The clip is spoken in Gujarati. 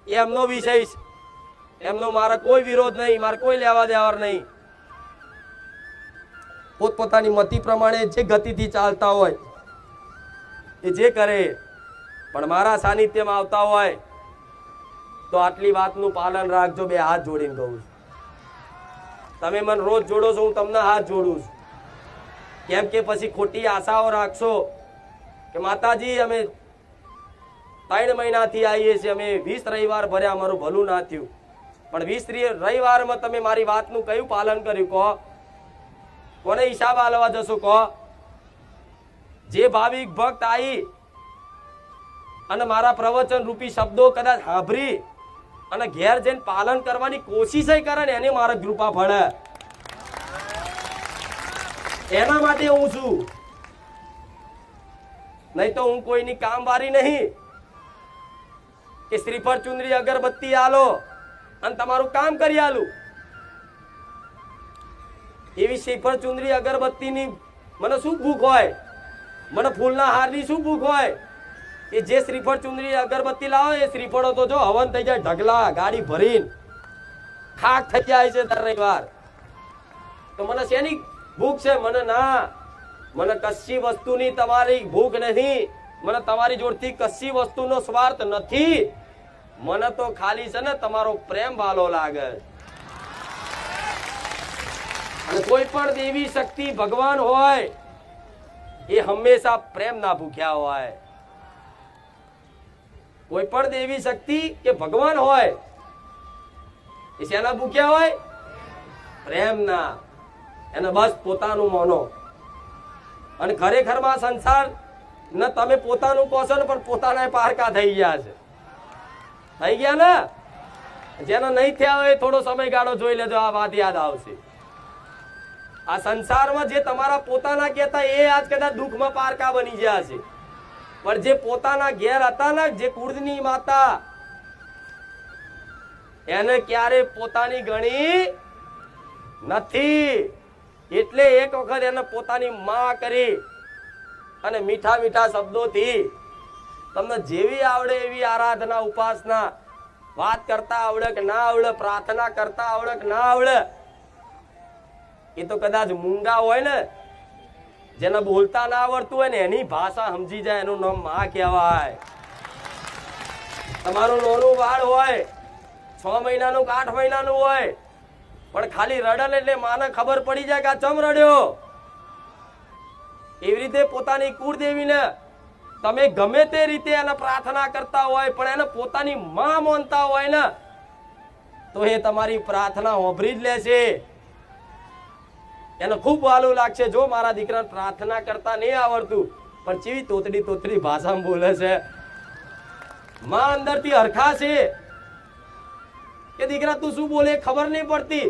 એ એમનો વિષય છે, એમનો મારે કોઈ વિરોધ નહીં, મારે કોઈ લેવા દેવા નહીં. પોતપોતાની મતિ પ્રમાણે જે ગતિથી ચાલતા હોય એ જે કરે, પણ મારા સાનિધ્યમાં આવતા હોય તો આટલી વાતનું પાલન રાખજો. બે હાથ જોડીને કહું છું. તમે મને રોજ જોડો છો, હું તમને હાથ જોડું છું. કેમ કે પછી ખોટી આશાઓ રાખશો કે માતાજી અમે 3 મહિનાથી આવીએ છીએ, અમે 20 રવિવાર ભર્યા, અમારું ભલું ના થયું. પણ 20 રવિવારમાં તમે મારી વાતનું કયું પાલન કર્યું? કહો, કોને હિસાબ આલવા જશો? કહો. જે ભાવિક ભક્ત આવી અને મારા પ્રવચન રૂપી શબ્દો કદાચ સાંભળી અને ઘેર જઈને પાલન કરવાની કોશિશ કરે ને એને મારા કૃપા ફળે. એના માટે હું છું, નહીં તો હું કોઈની કામવારી નહીં કે શ્રીફળ ચુંદડી અગરબત્તી આલો અને તમારું કામ કરી આલું. એવી શ્રીફળ ચુંદડી અગરબત્તીની મને શું ભૂખ હોય? મને ફૂલના હારની શું ભૂખ હોય? એ જે શ્રીફળ ચુંદડી અગરબત્તી લાવો એ શ્રીફળો તો જો હવન થઈ જાય, ઢગલા ગાડી ભરીને ખાક થઈ જાય છે દર રવિવાર. તો મને શેની ભૂખ છે? મને ના, મને કશી વસ્તુની તમારી ભૂખ નથી. મને તમારી જોડથી કશી વસ્તુનો સ્વાર્થ નથી. મને તો ખાલી છે ને તમારો પ્રેમ ભાલો લાગે. અને કોઈ પણ દેવી શક્તિ ભગવાન હોય એ હંમેશા પ્રેમ ના ભૂખ્યા હોય. કોઈ પણ દેવી શક્તિ કે ભગવાન હોય એ શેના ભૂખ્યા હોય? પ્રેમ ના. એને બસ પોતાનું માનો. અને ખરેખરમાં સંસાર ને તમે પોતાનું કહો છો ને, પણ પોતાના પારકા થઈ ગયા છે. થઈ ગયા ને? જેનો નહીં થયા હોય થોડો સમયગાળો જોઈ લેજો, આ વાત યાદ આવશે. આ સંસારમાં જે તમારા પોતાના કહેતા એ આજ કદાચ દુઃખમાં પારકા બની ગયા છે. પણ જે પોતાના ઘેર હતા ને, જે કુળની માતા, એને ક્યારે પોતાની ગણી નથી. એટલે એક વખત એને પોતાની માં કરી અને મીઠા મીઠા શબ્દોથી તમને જેવી આવડે એવી આરાધના ઉપાસના વાત કરતા આવડે કે ના આવડે, પ્રાર્થના કરતા આવડે કે ના આવડે, એ તો કદાચ મૂંગા હોય ને, જેને બોલતા ના આવડતું હોય ને એની ભાષા સમજી જાય, એનું નામ માં કહેવાય. તમારું નાનું બાળ હોય, 6 મહિનાનું કે 8 મહિનાનું હોય, પણ ખાલી રડે એટલે માને ખબર પડી જાય કે આ ચમ રડ્યો. એવી રીતે પોતાની કુળદેવીને તમે ગમે તે રીતે એને પ્રાર્થના કરતા હોય, પણ એને પોતાની માં માનતા હોય ને, તો એ તમારી પ્રાર્થના હોભરી જ લેશે. એને ખૂબ વાલું લાગશે. જો મારા દીકરાને પ્રાર્થના કરતા નહીં આવડતું, પણ ચેવી તોતડી તોતડી ભાષામાં બોલે છે. માં અંદરથી હરખા છે કે દીકરા તું શું બોલે ખબર નહીં પડતી,